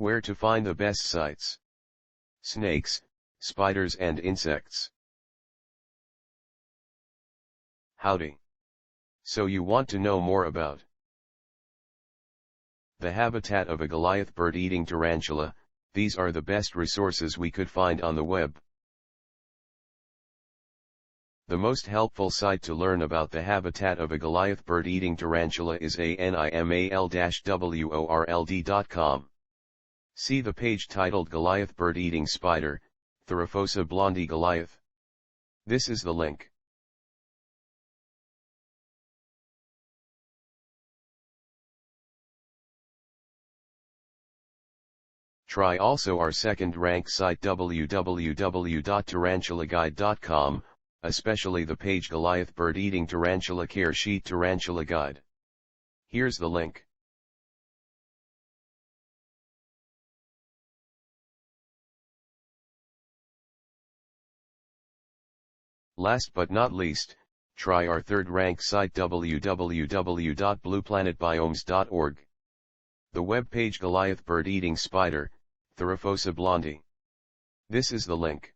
Where to find the best sites. Snakes, spiders and insects. Howdy. So you want to know more about the habitat of a Goliath bird-eating tarantula? These are the best resources we could find on the web. The most helpful site to learn about the habitat of a Goliath bird-eating tarantula is animal-world.com. See the page titled Goliath bird-eating spider, Theraphosa blondi Goliath. This is the link. Try also our second-rank site www.tarantulaguide.com, especially the page Goliath bird-eating tarantula care sheet tarantula guide. Here's the link. Last but not least, try our third-rank site www.blueplanetbiomes.org. The web page Goliath bird-eating spider, Theraphosa blondi. This is the link.